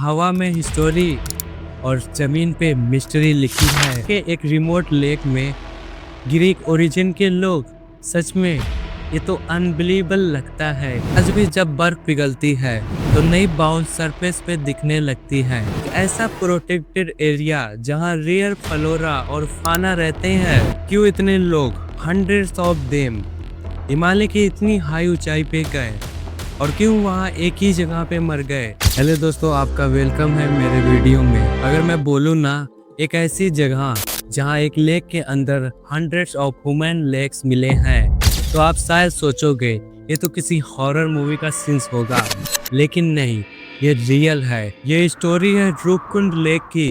हवा में हिस्टोरी और जमीन पे मिस्ट्री लिखी है कि एक रिमोट लेक में ग्रीक ओरिजिन के लोग। सच में ये तो अनबिलीवेबल लगता है। आज भी जब बर्फ पिघलती है तो नई बाउंड सरफेस पे दिखने लगती है। ऐसा प्रोटेक्टेड एरिया जहाँ रेयर फ्लोरा और फाना रहते हैं। क्यों इतने लोग, हंड्रेड्स ऑफ देम, हिमालय की इतनी हाई ऊंचाई पे गए और क्यों वहाँ एक ही जगह पे मर गए? हेलो दोस्तों, आपका वेलकम है मेरे वीडियो में। अगर मैं बोलूँ ना, एक ऐसी जगह जहाँ एक लेक के अंदर हंड्रेड्स ऑफ ह्यूमन लेक्स मिले हैं, तो आप शायद सोचोगे ये तो किसी हॉरर मूवी का सीन्स होगा, लेकिन नहीं, ये रियल है। ये स्टोरी है रूपकुंड लेक की,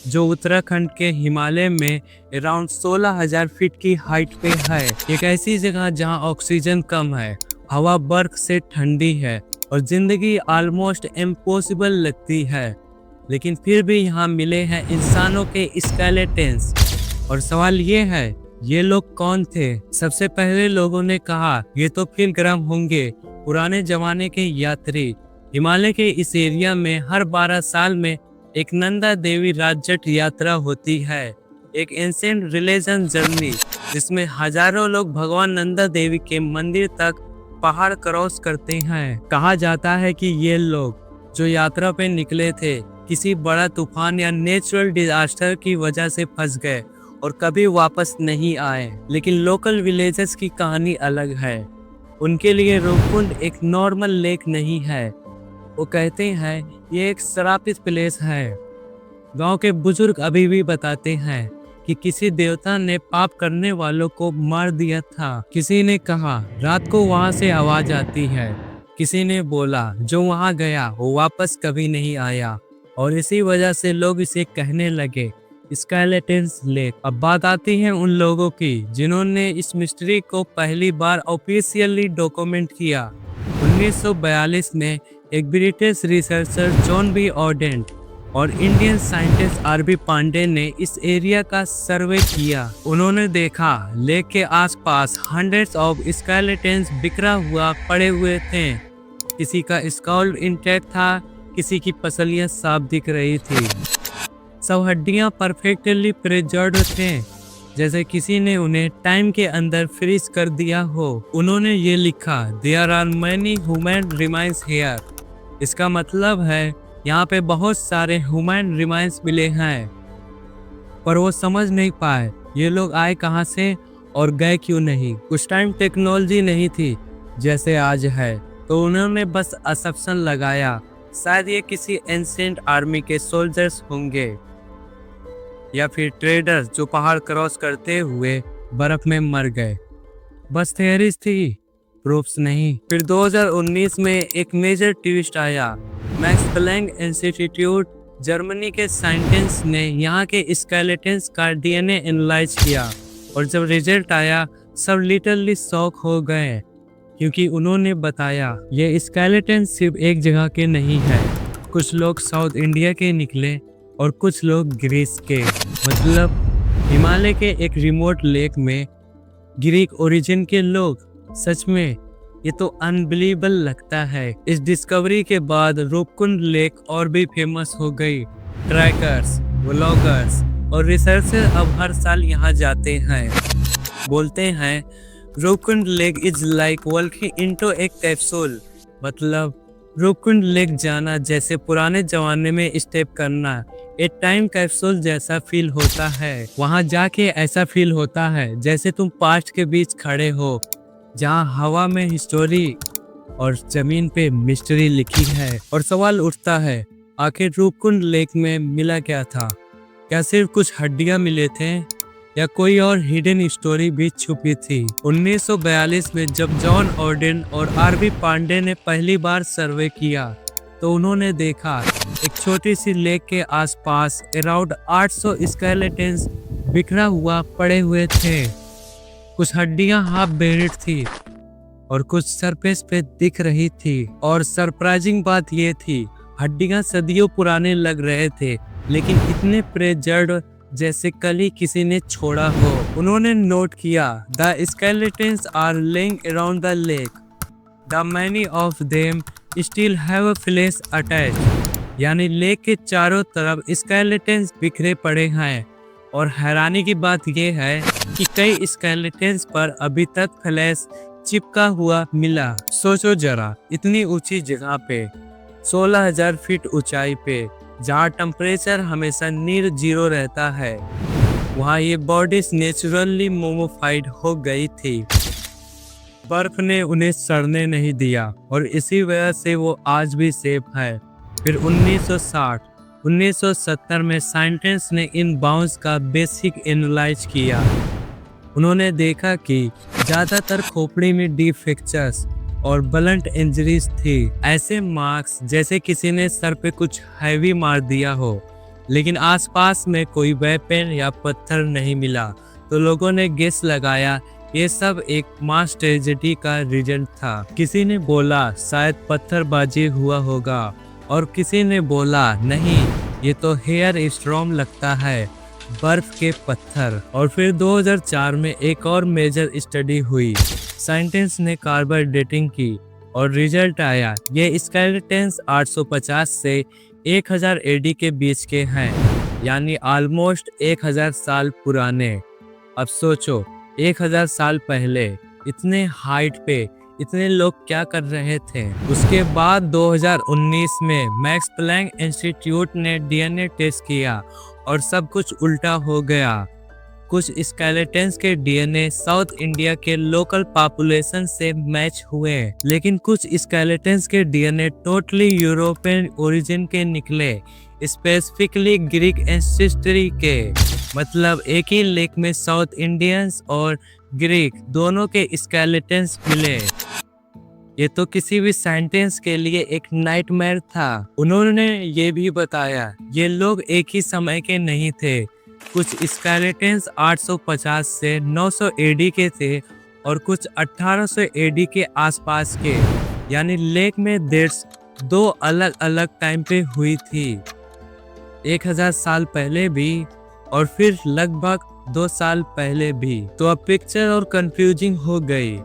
जो उत्तराखंड के हिमालय में अराउंड 16,000 फीट की हाइट पे है। एक ऐसी जगह जहां ऑक्सीजन कम है, हवा बर्फ से ठंडी है और जिंदगी ऑलमोस्ट इम्पॉसिबल लगती है, लेकिन फिर भी यहाँ मिले हैं इंसानों के स्केलेटन्स। और सवाल ये है, ये लोग कौन थे? सबसे पहले लोगों ने कहा ये तो पिलग्रिम होंगे, पुराने जमाने के यात्री। हिमालय के इस एरिया में हर 12 साल में एक नंदा देवी राजजट यात्रा होती है, एक एंशिएंट रिलीजन जर्नी जिसमें हजारों लोग भगवान नंदा देवी के मंदिर तक पहाड़ क्रॉस करते हैं। कहा जाता है कि ये लोग जो यात्रा पे निकले थे किसी बड़ा तूफान या नेचुरल डिजास्टर की वजह से फंस गए और कभी वापस नहीं आए। लेकिन लोकल विलेजर्स की कहानी अलग है। उनके लिए रूपकुंड एक नॉर्मल लेक नहीं है। वो कहते हैं ये एक श्रापित प्लेस है। गांव के बुजुर्ग अभी भी बताते हैं कि किसी देवता ने पाप करने वालों को मार दिया था। किसी ने कहा रात को वहां से आवाज आती है। किसी ने बोला जो वहां गया वो वापस कभी नहीं आया, और इसी वजह से लोग इसे कहने लगे स्केलेटन्स लेक। अब बात आती है उन लोगों की जिन्होंने इस मिस्ट्री को पहली बार ऑफिशियली डॉक्यूमेंट किया। 1942 में एक ब्रिटिश रिसर्चर जॉन बी ऑडेंट और इंडियन साइंटिस्ट आर.बी. पांडे ने इस एरिया का सर्वे किया। उन्होंने देखा लेक के आसपास हंड्रेड्स ऑफ स्केलेटन्स बिखरा हुआ पड़े हुए थे। किसी का स्कल्प इंटैक्ट था, किसी की पसलियां साफ दिख रही थी। सब हड्डियां परफेक्टली प्रिजर्व्ड थे, जैसे किसी ने उन्हें टाइम के अंदर फ्रीज कर दिया हो। उन्होंने ये लिखा, there are many human remains here. इसका मतलब है यहाँ पे बहुत सारे ह्यूमन रिमाइंस मिले हैं, पर वो समझ नहीं पाए ये लोग आए कहाँ से और गए क्यों नहीं। उस टाइम टेक्नोलॉजी नहीं थी जैसे आज है, तो उन्होंने बस असम्पशन लगाया शायद ये किसी एंशिएंट आर्मी के सोल्जर्स होंगे या फिर ट्रेडर्स जो पहाड़ क्रॉस करते हुए बर्फ में मर गए। बस थियरीज थी, प्रूफ्स नहीं। फिर 2019 में एक मेजर ट्विस्ट आया। मैक्स प्लैंक इंस्टीट्यूट जर्मनी के साइंटिस्ट ने यहाँ के स्केलेटन्स का डीएनए एनालाइज किया, और जब रिजल्ट आया सब लिटरली शॉक हो गए, क्योंकि उन्होंने बताया ये स्केलेटन सिर्फ एक जगह के नहीं है। कुछ लोग साउथ इंडिया के निकले और कुछ लोग ग्रीस के। मतलब हिमालय के एक रिमोट लेक में ग्रीक ओरिजिन के लोग। सच में ये तो अनबिलीवेबल लगता है। इस डिस्कवरी के बाद रूपकुंड लेक और भी फेमस हो गई। ट्रैकर्स, व्लॉगर्स और रिसर्चर अब हर साल यहाँ जाते हैं। बोलते हैं Roopkund lake is like walking into A capsule. मतलब रूपकुंड लेक जाना जैसे पुराने जमाने में स्टेप करना, एक टाइम कैप्सूल जैसा फील होता है। वहां जाके ऐसा फील होता है जैसे तुम पास्ट के बीच खड़े हो, जहां हवा में हिस्टोरी और जमीन पे मिस्ट्री लिखी है। और सवाल उठता है, आखिर रूपकुंड लेक में मिला क्या था? क्या सिर्फ कुछ हड्डियां मिले थे या कोई और हिडन स्टोरी भी छुपी थी? 1942 में जब जॉन ऑडेन और आर.बी. पांडे ने पहली बार सर्वे किया, तो उन्होंने देखा एक छोटी सी लेक के आसपास अराउंड 800 स्केलेटन्स बिखरा हुआ पड़े हुए थे। कुछ हड्डियां हाफ बेरिड थी और कुछ सरफेस पे दिख रही थी। और सरप्राइजिंग बात ये थी, हड्डियां सदियों पुराने लग रहे थे, लेकिन इतने प्रिजर्व्ड जैसे कल ही किसी ने छोड़ा हो। उन्होंने नोट किया the skeletons are laying around the lake, the many of them still have a flesh attach. यानी लेक के चारों तरफ स्केलेटन्स बिखरे पड़े हैं और हैरानी की बात यह है कि कई स्केलेटन्स पर अभी तक फ्लैश चिपका हुआ मिला। सोचो जरा, इतनी ऊंची जगह पे 16,000 फीट ऊंचाई पे जहाँ टेम्परेचर हमेशा नियर जीरो रहता है, वहाँ ये बॉडीज नेचुरली मोमोफाइड हो गई थी। बर्फ ने उन्हें सड़ने नहीं दिया और इसी वजह से वो आज भी सेफ है। फिर 1970 में साइंटिस्ट ने इन बाउंस का बेसिक एनालाइज किया। उन्होंने देखा कि ज़्यादातर खोपड़ी में डीप फ्रैक्चर्स और ब्लंट इंजरीज थी, ऐसे मार्क्स जैसे किसी ने सर पे कुछ हैवी मार दिया हो, लेकिन आसपास में कोई वेपन या पत्थर नहीं मिला। तो लोगों ने गेस लगाया ये सब एक मास ट्रेजेडी का रिजल्ट था। किसी ने बोला शायद पत्थरबाजी हुआ होगा और किसी ने बोला नहीं, ये तो हेयर स्टॉर्म लगता है, बर्फ के पत्थर। और फिर 2004 में एक और मेजर स्टडी हुई। साइंटिस्ट ने कार्बन डेटिंग की और रिजल्ट आया ये स्केलेटन्स 850 से 1000 एडी के बीच के हैं, यानी ऑलमोस्ट 1000 साल पुराने। अब सोचो 1000 साल पहले इतने हाइट पे इतने लोग क्या कर रहे थे। उसके बाद 2019 में मैक्स प्लैंक इंस्टीट्यूट ने डीएनए टेस्ट किया और सब कुछ उल्टा हो गया। कुछ स्केलेटन्स के डीएनए साउथ इंडिया के लोकल पॉपुलेशन से मैच हुए, लेकिन कुछ स्केलेटन्स के डीएनए टोटली यूरोपियन ओरिजिन के निकले, स्पेसिफिकली ग्रीक एंसेस्ट्री के। मतलब एक ही लेक में साउथ इंडियंस और ग्रीक दोनों के स्केलेटन्स मिले। ये तो किसी भी साइंटिस्ट के लिए एक नाइटमेयर था। उन्होंने ये भी बताया ये लोग एक ही समय के नहीं थे। कुछ स्केलेटन्स 850 से 900 एडी के थे और कुछ 1800 एडी के आसपास के, यानी लेक में डेट्स दो अलग अलग टाइम पे हुई थी, 1000 साल पहले भी और फिर लगभग 2 साल पहले भी। तो अब पिक्चर और कंफ्यूजिंग हो गई,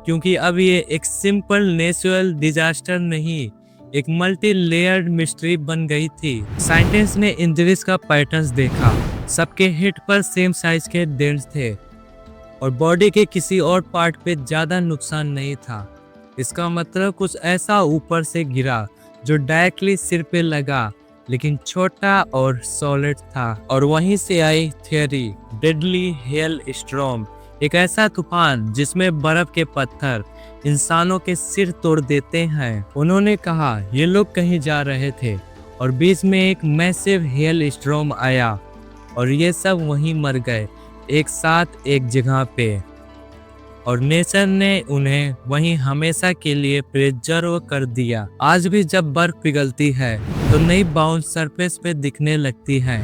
क्योंकि अब ये एक सिंपल नेचुरल डिजास्टर नहीं, एक मल्टी लेयर्ड मिस्ट्री बन गई थी। साइंटिस्ट ने इंजरीज का पैटर्न्स देखा, सबके हिट पर सेम साइज के डेंट्स थे और बॉडी के किसी और पार्ट पे ज्यादा नुकसान नहीं था। इसका मतलब कुछ ऐसा ऊपर से गिरा जो डायरेक्टली सिर पे लगा, लेकिन छोटा और सॉलिड था। और वहीं से आई थियरी डेडली हेल स्टॉर्म, एक ऐसा तूफान जिसमें बर्फ के पत्थर इंसानों के सिर तोड़ देते हैं। उन्होंने कहा ये लोग कहीं जा रहे थे और बीच में एक मैसिव हेल स्टॉर्म आया और ये सब वहीं मर गए एक साथ एक जगह पे, और नेचर ने उन्हें वहीं हमेशा के लिए प्रिजर्व कर दिया। आज भी जब बर्फ पिघलती है तो नई बाउंस सरफेस पे दिखने लगती है,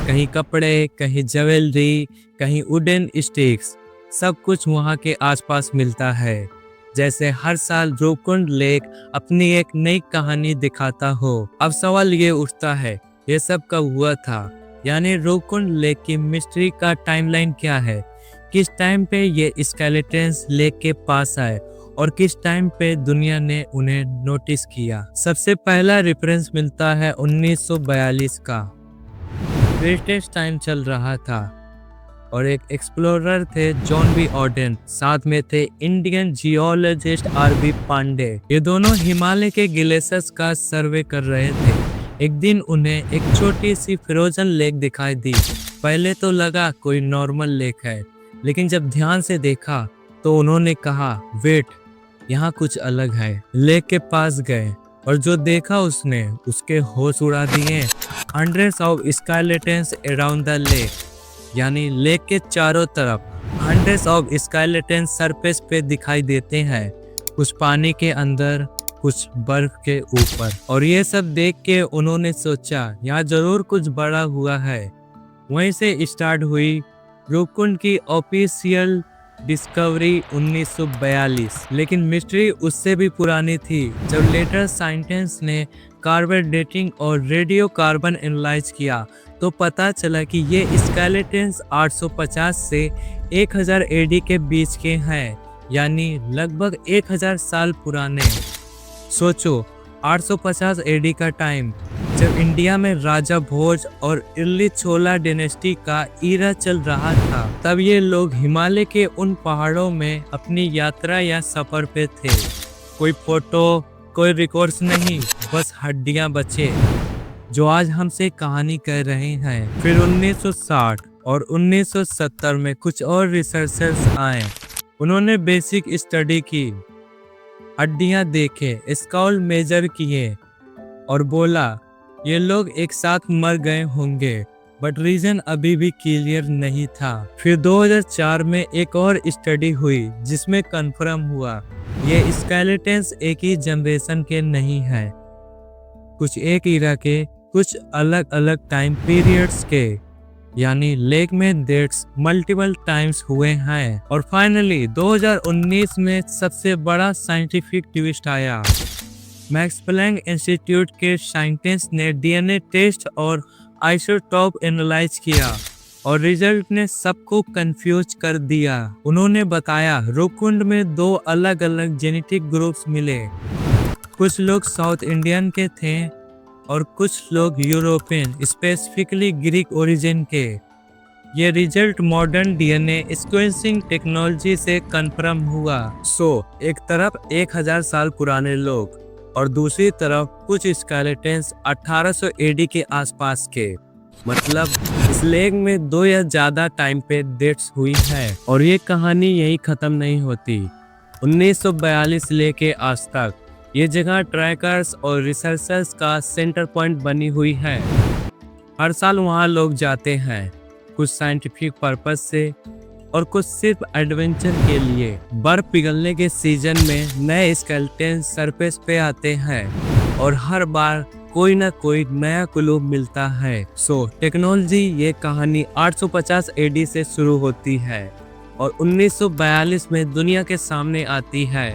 कहीं कपड़े, कहीं ज्वेलरी, कहीं वुडन स्टिक्स, सब कुछ वहाँ के आसपास मिलता है। जैसे हर साल रूपकुंड लेक अपनी एक नई कहानी दिखाता हो। अब सवाल ये उठता है ये सब कब हुआ था, यानी रूपकुंड लेक की मिस्ट्री का टाइमलाइन क्या है, किस टाइम पे ये स्केलेटन्स लेक के पास आए और किस टाइम पे दुनिया ने उन्हें नोटिस किया। सबसे पहला रेफरेंस मिलता है 1942 का। ब्रिटिश टाइम चल रहा था और एक एक्सप्लोरर थे जॉन बी ऑडेन, साथ में थे इंडियन जियोलॉजिस्ट आर.बी. पांडे। ये दोनों हिमालय के ग्लेशियर्स का सर्वे कर रहे थे। एक दिन उन्हें एक छोटी सी फ्रोजन लेक दिखाई दी। पहले तो लगा कोई नॉर्मल लेक है, लेकिन जब ध्यान से देखा तो उन्होंने कहा वेट, यहाँ कुछ अलग है। लेक के पास गए और जो देखा उसने उसके होश उड़ा दिए। Hundreds of skeletons around the lake, यानी लेक के चारों तरफ हंड्रेड्स ऑफ स्केलेटन्स सरफेस पे दिखाई देते हैं, कुछ पानी के अंदर, कुछ बर्फ के ऊपर। और ये सब देख के उन्होंने सोचा यहाँ जरूर कुछ बड़ा हुआ है। वहीं से स्टार्ट हुई रूपकुंड की ऑफिशियल डिस्कवरी 1942। लेकिन मिस्ट्री उससे भी पुरानी थी। जब लेटर साइंटिस्ट ने कार्बन डेटिंग और रेडियो कार्बन एनालाइज किया तो पता चला कि ये स्केलेटन्स 850 से 1000 एडी के बीच के हैं, यानी लगभग 1000 साल पुराने। सोचो 850 एडी का टाइम, जब इंडिया में राजा भोज और अर्ली चोला डायनेस्टी का ईरा चल रहा था। तब ये लोग हिमालय के उन पहाड़ों में अपनी यात्रा या सफर पे थे। कोई फोटो, कोई रिकॉर्ड्स नहीं, बस हड्डियां बचे जो आज हमसे कहानी कह रहे हैं। फिर 1960 और 1970 में कुछ और रिसर्चर्स आए। उन्होंने बेसिक स्टडी की, हड्डियां देखे, स्कॉल मेजर किए और बोला ये लोग एक साथ मर गए होंगे, बट रीजन अभी भी क्लियर नहीं था। फिर 2004 में एक और स्टडी हुई जिसमें कंफर्म हुआ ये स्केलेटन्स एक ही जनरेशन के नहीं हैं, कुछ एक इरा के, कुछ अलग अलग टाइम पीरियड्स के, यानी लेक में डेथ्स मल्टीपल टाइम्स हुए हैं। और फाइनली 2019 में सबसे बड़ा साइंटिफिक ट्विस्ट आया। मैक्स प्लैंक इंस्टीट्यूट के साइंटिस्ट ने डीएनए टेस्ट और आइसोटोप एनालाइज किया और रिजल्ट ने सबको कंफ्यूज कर दिया। उन्होंने बताया रूपकुंड में 2 अलग अलग जेनेटिक ग्रुप्स मिले। कुछ लोग साउथ इंडियन के थे और कुछ लोग यूरोपियन, स्पेसिफिकली ग्रीक ओरिजिन के। ये result modern DNA sequencing technology से कंफर्म हुआ। एक तरफ 1000 साल पुराने लोग और दूसरी तरफ कुछ स्केलेटन्स 1800 एडी के आसपास के। मतलब इस लेक में 2 या ज्यादा टाइम पे डेथ्स हुई है। और ये कहानी यही खत्म नहीं होती। 1942 लेके आज तक ये जगह ट्रैकर्स और रिसर्चर्स का सेंटर पॉइंट बनी हुई है। हर साल वहाँ लोग जाते हैं, कुछ साइंटिफिक पर्पस से और कुछ सिर्फ एडवेंचर के लिए। बर्फ पिघलने के सीजन में नए स्केलेटन सरफेस पे आते हैं और हर बार कोई ना कोई नया क्लू मिलता है। टेक्नोलॉजी, ये कहानी 850 एडी से शुरू होती है और 1942 में दुनिया के सामने आती है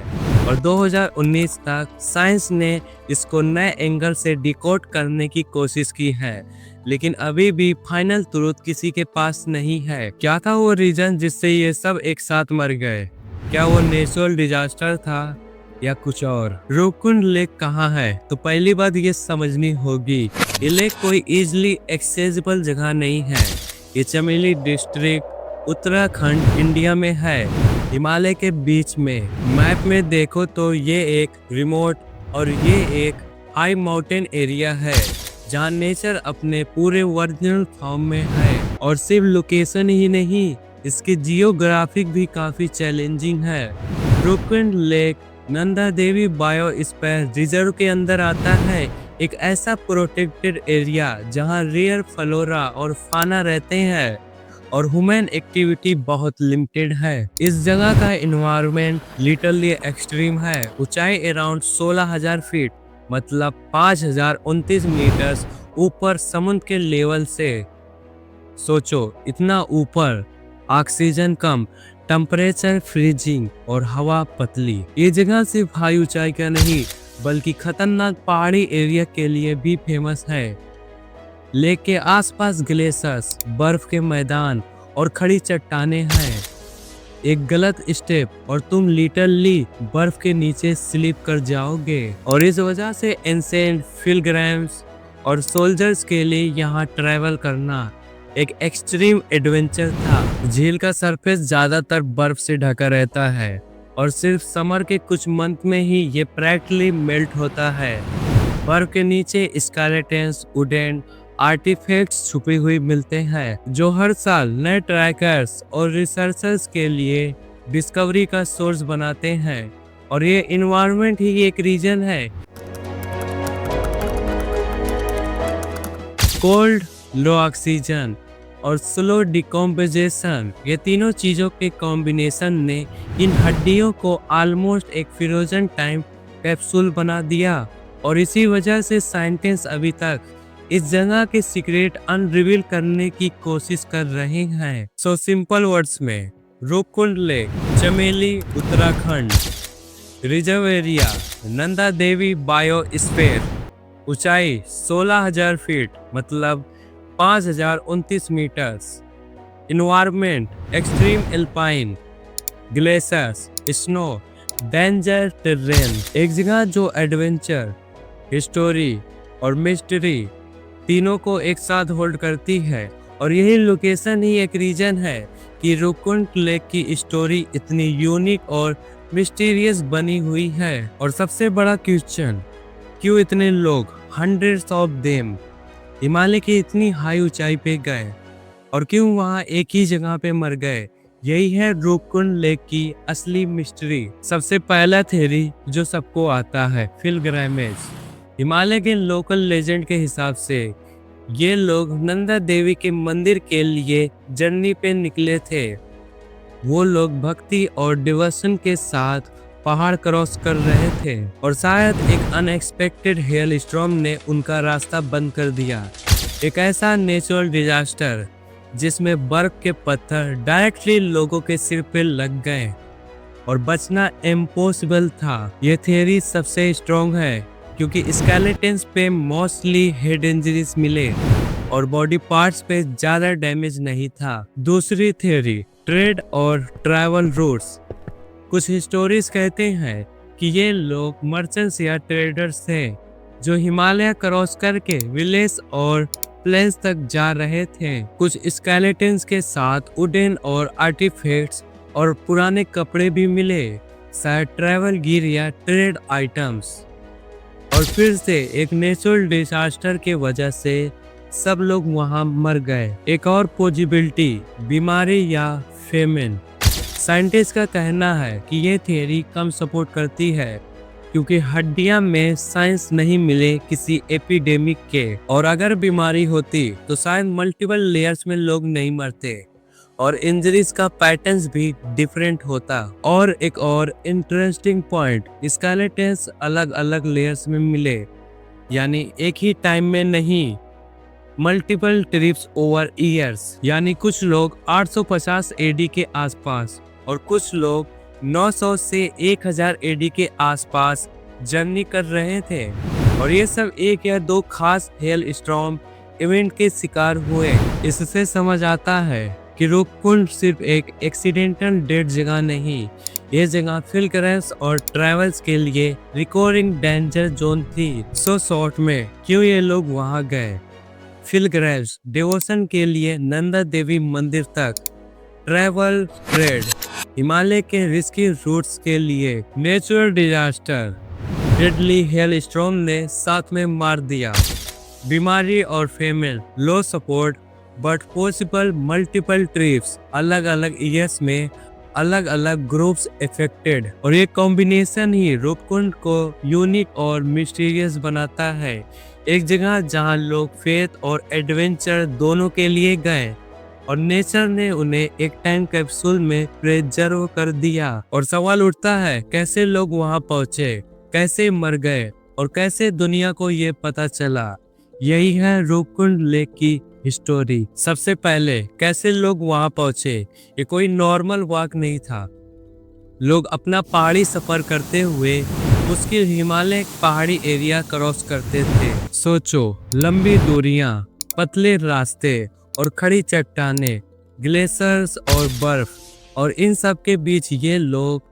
और 2019 तक साइंस ने इसको नए एंगल से डिकोड करने की कोशिश की है, लेकिन अभी भी फाइनल ट्रूथ किसी के पास नहीं है। क्या था वो रीजन जिससे ये सब एक साथ मर गए? क्या वो नेचुरल डिजास्टर था या कुछ और? रूपकुंड लेक कहाँ है? तो पहली बात ये समझनी होगी, ये लेक कोई इजीली एक्सेसिबल जगह नहीं है। ये चमेली डिस्ट्रिक्ट उत्तराखंड इंडिया में है, हिमालय के बीच में। मैप में देखो तो ये एक रिमोट और ये एक हाई माउंटेन एरिया है जहाँ नेचर अपने पूरे ओरिजिनल फॉर्म में है। और सिर्फ लोकेशन ही नहीं, इसकी जियोग्राफिक भी काफी चैलेंजिंग है। Roopkund lake Nanda Devi biosphere reserve के अंदर आता है, एक ऐसा प्रोटेक्टेड एरिया जहाँ रेयर फ्लोरा और फाना रहते हैं और ह्यूमन एक्टिविटी बहुत लिमिटेड है। इस जगह का एनवायरनमेंट लिटरली एक्सट्रीम है। ऊंचाई अराउंड 16,000 फीट, मतलब 5029 मीटर्स ऊपर समुद्र के लेवल से। सोचो इतना ऊपर, ऑक्सीजन कम, टेम्परेचर फ्रीजिंग और हवा पतली। ये जगह सिर्फ हाई ऊंचाई का नहीं बल्कि खतरनाक पहाड़ी एरिया के लिए भी फेमस है। लेक के आसपास ग्लेशियर्स, बर्फ के मैदान और खड़ी चट्टानें हैं। एक गलत स्टेप और तुम लिटरली बर्फ के नीचे स्लिप कर जाओगे। और इस वजह से एंशिएंट पिलग्रिम्स और सोल्जर्स के लिए यहाँ ट्रैवल करना एक एक्सट्रीम एडवेंचर था। झील का सरफेस ज्यादातर बर्फ से ढका रहता है और सिर्फ समर के कुछ मंथ में ही ये प्रैक्टिकली मेल्ट होता है। बर्फ के नीचे स्केलेटन्स, वुडन आर्टिफैक्ट्स छुपी हुई मिलते हैं जो हर साल नए ट्रैकर्स और रिसर्चर्स के लिए डिस्कवरी का सोर्स बनाते हैं। और ये एनवायरनमेंट ही एक रीजन है। कोल्ड, लो ऑक्सीजन और स्लो डिकम्पोजिशन, ये तीनों चीजों के कॉम्बिनेशन ने इन हड्डियों को ऑलमोस्ट एक फ्रोजन टाइम कैप्सूल बना दिया। और इसी वजह से साइंटिस्ट अभी तक इस जगह के सीक्रेट अनरिवील करने की कोशिश कर रहे हैं। सिंपल वर्ड्स में, Roopkund lake, Chamoli, Uttarakhand, reserve area Nanda Devi biosphere, ऊंचाई 16,000 फीट, मतलब 5029 meters. Environment extreme alpine, glaciers, snow, danger terrain. एक जगह जो एडवेंचर, हिस्टोरी और मिस्ट्री तीनों को एक साथ होल्ड करती है। और यही लोकेशन ही एक रीजन है कि रुकुंड लेक की स्टोरी इतनी यूनिक और मिस्टीरियस बनी हुई है। और सबसे बड़ा क्वेश्चन, क्यों इतने लोग, हंड्रेड्स ऑफ देम, हिमालय की इतनी हाई ऊंचाई पे गए और क्यों वहां एक ही जगह पे मर गए? यही है रुकुंड लेक की असली मिस्ट्री। सबसे पहला थ्योरी जो सबको आता है, पिलग्रिमेज। हिमालय के लोकल लेजेंड के हिसाब से ये लोग नंदा देवी के मंदिर के लिए जर्नी पे निकले थे। वो लोग भक्ति और डिवोशन के साथ पहाड़ क्रॉस कर रहे थे और शायद एक अनएक्सपेक्टेड हेल स्टॉर्म ने उनका रास्ता बंद कर दिया। एक ऐसा नेचुरल डिजास्टर जिसमें बर्फ के पत्थर डायरेक्टली लोगों के सिर पे लग गए और बचना इम्पॉसिबल था। ये थियरी सबसे स्ट्रॉन्ग है क्योंकि स्केलेटन्स पे मोस्टली हेड इंजरीज मिले और बॉडी पार्ट्स पे ज्यादा डैमेज नहीं था। दूसरी थियरी, ट्रेड और ट्रैवल रूट्स। कुछ हिस्टोरियंस कहते हैं कि ये लोग मर्चेंट्स या ट्रेडर्स थे जो हिमालय क्रॉस करके विलेज और प्लेन्स तक जा रहे थे। कुछ स्केलेटन्स के साथ वुडन और आर्टिफैक्ट्स और पुराने कपड़े भी मिले, शायद ट्रैवल गियर या ट्रेड आइटम्स। और फिर से एक नेचुरल डिजास्टर के वजह से सब लोग वहां मर गए। एक और पॉसिबिलिटी, बीमारी या फेमिन। साइंटिस्ट का कहना है कि ये थियरी कम सपोर्ट करती है क्योंकि हड्डियां में साइंस नहीं मिले किसी एपिडेमिक के, और अगर बीमारी होती तो शायद मल्टीपल लेयर्स में लोग नहीं मरते और इंजरीज का पैटर्न्स भी डिफरेंट होता। और एक और इंटरेस्टिंग पॉइंट, स्केलेटन्स अलग अलग लेयर्स में मिले, यानी एक ही टाइम में नहीं, मल्टीपल ट्रिप्स ओवर ईयर्स। यानी कुछ लोग 850 एडी के आसपास और कुछ लोग 900 से 1000 एडी के आसपास जर्नी कर रहे थे और ये सब एक या दो खास हेल स्टॉर्म इवेंट के शिकार हुए। इससे समझ आता है कि रुकुंड सिर्फ एक एक्सीडेंटल डेड जगह नहीं, ये जगह पिलग्रिम्स और ट्रैवल्स के लिए रिकॉर्डिंग डेंजर जोन थी। सो शॉर्ट में क्यों ये लोग वहां गए? पिलग्रिम्स, डिवोशन के लिए नंदा देवी मंदिर तक, ट्रैवल, ट्रेड, हिमालय के रिस्की रूट्स के लिए, natural disaster, deadly hail storm ने साथ में मार दिया, बीमारी और famine, low support but possible multiple trips, अलग अलग ईयर्स में अलग अलग ग्रुप्स इफेक्टेड। और ये कॉम्बिनेशन ही रुकुंड को यूनिक और मिस्टीरियस बनाता है। एक जगह जहां लोग फेथ और एडवेंचर दोनों के लिए गए और नेचर ने उन्हें एक टाइम कैप्सूल में प्रिजर्व कर दिया। और सवाल उठता है, कैसे लोग वहां पहुंचे, कैसे मर गए और कैसे दुनिया को ये पता चला? यही है रुकुंड लेक की हिस्टोरी। सबसे पहले कैसे लोग वहां पहुंचे? ये कोई नॉर्मल वॉक नहीं था। लोग अपना पहाड़ी सफर करते हुए मुश्किल हिमालय पहाड़ी एरिया क्रॉस करते थे। सोचो, लंबी दूरियां, पतले रास्ते और खड़ी चट्टानें, ग्लेशियर्स और बर्फ, और इन सब के बीच ये लोग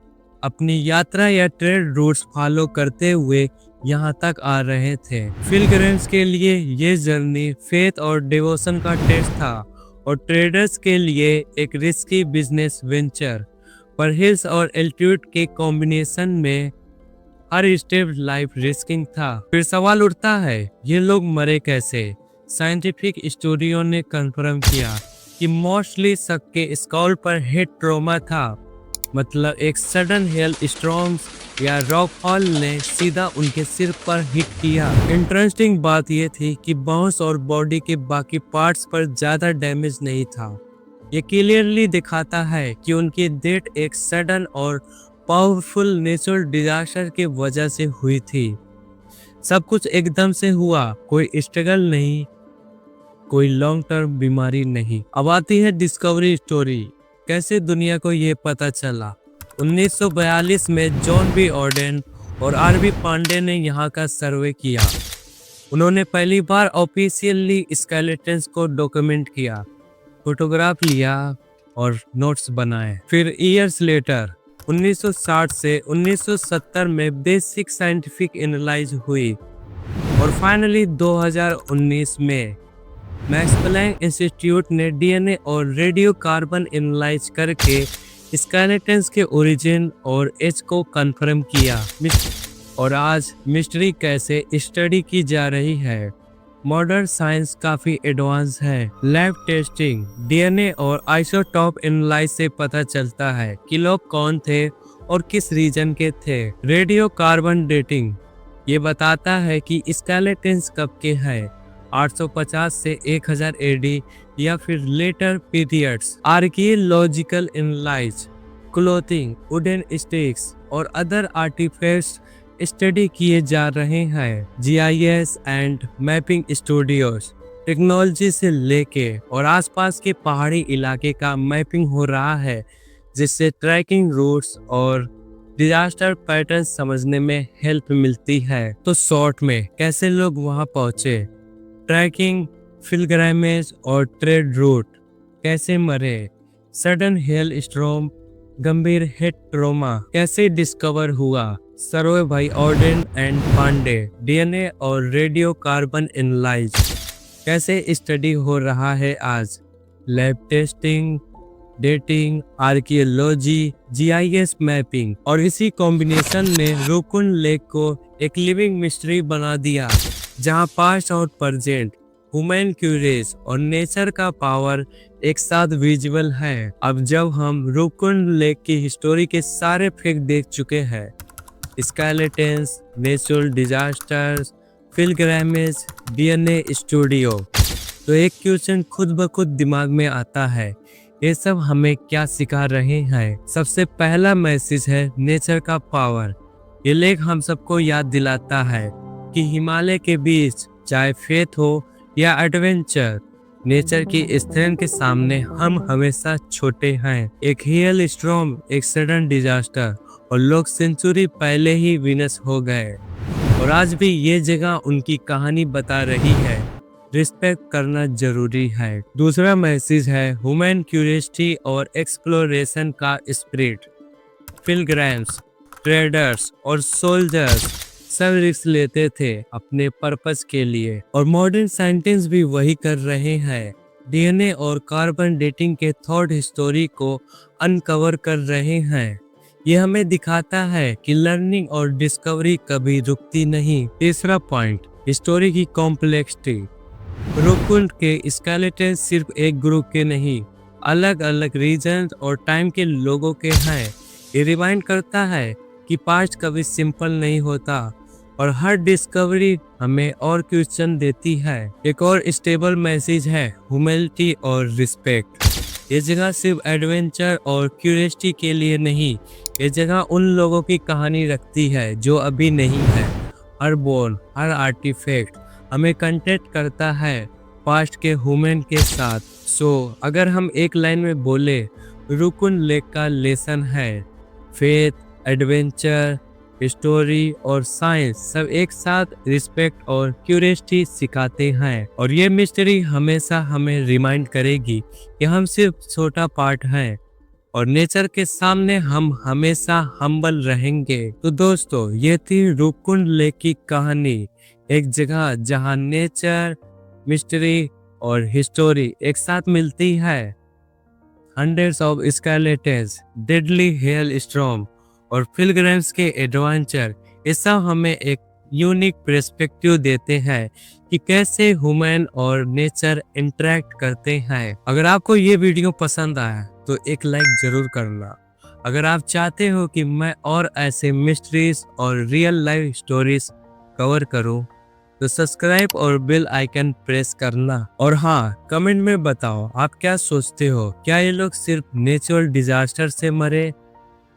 अपनी यात्रा या ट्रेड रूट्स फॉलो करते हुए यहाँ तक आ रहे थे। पिलग्रिम्स के लिए ये जर्नी फेथ और डिवोशन का टेस्ट था और ट्रेडर्स के लिए एक रिस्की बिजनेस वेंचर। पर हिल्स और एल्टीट्यूड के कॉम्बिनेशन में हर स्टेप लाइफ रिस्किंग था। फिर सवाल उठता है, ये लोग मरे कैसे? साइंटिफिक स्टूडियो ने कंफर्म किया कि मोस्टली सबके स्कॉल पर हेड ट्रॉमा था, मतलब एक सडन हेल स्टॉर्म या रॉक फॉल ने सीधा उनके सिर पर हिट किया। इंटरेस्टिंग बात यह थी कि बोन्स और बॉडी के बाकी पार्ट्स पर ज्यादा डैमेज नहीं था। ये क्लियरली दिखाता है कि उनकी डेथ एक सडन और पावरफुल नेचुरल डिजास्टर की वजह से हुई थी। सब कुछ एकदम से हुआ, कोई स्ट्रगल नहीं, कोई लॉन्ग टर्म बीमारी नहीं। अब आती है डिस्कवरी स्टोरी, कैसे दुनिया को ये पता चला। 1942 में जॉन बी ऑर्डेन और आर बी पांडे ने यहाँ का सर्वे किया। उन्होंने पहली बार ऑफिशियली स्केलेटन्स को डॉक्यूमेंट किया, फोटोग्राफ लिया और नोट्स बनाए। फिर ईयर्स लेटर 1960 से 1970 में बेसिक साइंटिफिक एनालाइज हुई और फाइनली 2019 में मैक्स प्लैंक इंस्टीट्यूट ने डीएनए और रेडियो कार्बन एनालाइज करके स्केलेटन्स के ओरिजिन और एज को कंफर्म किया। और आज मिस्ट्री कैसे स्टडी की जा रही है। मॉडर्न साइंस काफी एडवांस है। लैब टेस्टिंग, डीएनए और आइसोटॉप एनालाइज से पता चलता है कि लोग कौन थे और किस रीजन के थे। रेडियो कार्बन डेटिंग ये बताता है कि स्केलेटन्स कब के हैं, 850 से 1000 एडी या फिर later periods. Archaeological analyse, clothing, wooden sticks और अदर आर्टिफैक्ट्स स्टडी किए जा रहे हैं। GIS and mapping studios technology से लेके और आसपास के पहाड़ी इलाके का मैपिंग हो रहा है, जिससे ट्रैकिंग रूट्स और डिजास्टर पैटर्न समझने में हेल्प मिलती है। तो शॉर्ट में कैसे लोग वहां पहुंचे, ट्रैकिंग, पिलग्रिमेज और ट्रेड रूट, कैसे मरे, सडन हेल स्टॉर्म, गंभीर हेड ट्रॉमा कैसे डिस्कवर हुआ, सर्वे भाई ऑर्डेन एंड पांडे, डीएनए और रेडियो कार्बन एनालाइज कैसे स्टडी हो रहा है आज, lab testing, dating, archaeology, GIS mapping और इसी कॉम्बिनेशन ने रुकुन लेक को एक लिविंग मिस्ट्री बना दिया, जहां पास्ट और प्रेजेंट, ह्यूमन क्यूरेज और नेचर का पावर एक साथ विजुअल है। अब जब हम रुकुन लेक की हिस्टोरी के सारे फैक्ट देख चुके हैं, skeletons, natural disasters, pilgrimage, DNA studio, तो एक क्वेश्चन खुद ब खुद दिमाग में आता है, ये सब हमें क्या सिखा रहे हैं। सबसे पहला मैसेज है नेचर का पावर। ये लेख हम सबको याद दिलाता है कि हिमालय के बीच चाहे फेथ हो या एडवेंचर, नेचर की स्ट्रेंथ के सामने हम हमेशा छोटे हैं। एक हेल स्टॉर्म, एक सडन डिजास्टर और लोग सेंचुरी पहले ही विनस हो गए और आज भी ये जगह उनकी कहानी बता रही है। रिस्पेक्ट करना जरूरी है। दूसरा मैसेज है ह्यूमन क्यूरियोसिटी और एक्सप्लोरेशन का स्पिरिट। पिलग्रिम्स, ट्रेडर्स और सोल्जर्स सब रिस्क लेते थे अपने पर्पस के लिए और मॉडर्न साइंटिस्ट भी वही कर रहे हैं। डीएनए और कार्बन डेटिंग के थॉट हिस्टोरी को अनकवर कर रहे हैं। ये हमें दिखाता है कि लर्निंग और डिस्कवरी कभी रुकती नहीं। तीसरा पॉइंट, स्टोरी की कॉम्प्लेक्सिटी। रुकुन के स्केलेटन सिर्फ एक ग्रुप के नहीं, अलग अलग रीजन और टाइम के लोगों के हैं। ये रिमाइंड करता है कि पास्ट कभी सिंपल नहीं होता और हर डिस्कवरी हमें और क्वेश्चन देती है। एक और स्टेबल मैसेज है ह्यूमैनिटी और रिस्पेक्ट। ये जगह सिर्फ एडवेंचर और क्यूरियोसिटी के लिए नहीं, ये जगह उन लोगों की कहानी रखती है जो अभी नहीं है। हर बोन, हर आर्टिफैक्ट हमें कनेक्ट करता है पास्ट के ह्यूमन के साथ। सो अगर हम एक लाइन में बोले, रुकुन लेक का लेसन है फेथ, एडवेंचर, स्टोरी और साइंस सब एक साथ रिस्पेक्ट और क्यूरियोसिटी सिखाते हैं। और ये मिस्ट्री हमेशा हमें रिमाइंड करेगी कि हम सिर्फ छोटा पार्ट हैं और नेचर के सामने हम हमेशा हम्बल रहेंगे। तो दोस्तों, ये थी रुकुन लेक की कहानी, एक जगह जहां नेचर, मिस्ट्री और हिस्टोरी एक साथ मिलती है। Hundreds of skeletons, deadly hail storm और पिलग्रिम्स के एडवेंचर, ये सब हमें एक यूनिक पर्सपेक्टिव देते हैं कि कैसे ह्यूमन और नेचर इंटरेक्ट करते हैं। अगर आपको ये वीडियो पसंद आया तो एक लाइक जरूर करना। अगर आप चाहते हो कि मैं और ऐसे मिस्ट्रीज और रियल लाइफ स्टोरीज कवर करूं, तो सब्सक्राइब और बेल आइकन प्रेस करना। और हाँ, कमेंट में बताओ आप क्या सोचते हो, क्या ये लोग सिर्फ नेचुरल डिजास्टर से मरे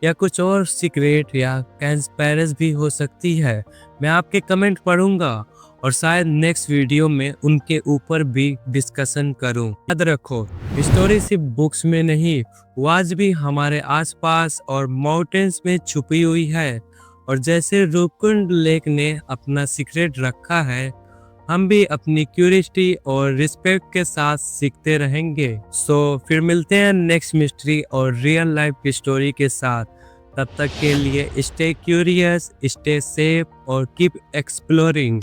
या कुछ और सीक्रेट या कंस्पिरेसी भी हो सकती है। मैं आपके कमेंट पढ़ूंगा और शायद नेक्स्ट वीडियो में उनके ऊपर भी डिस्कशन करूं। याद रखो, स्टोरी सिर्फ बुक्स में नहीं, वो आज भी हमारे आसपास और माउंटेन्स में छुपी हुई है। और जैसे रुकुन लेक ने अपना सीक्रेट रखा है, हम भी अपनी क्यूरियोसिटी और रिस्पेक्ट के साथ सीखते रहेंगे। सो फिर मिलते हैं नेक्स्ट मिस्ट्री और रियल लाइफ की स्टोरी के साथ। तब तक के लिए स्टे क्यूरियस, स्टे सेफ और कीप एक्सप्लोरिंग।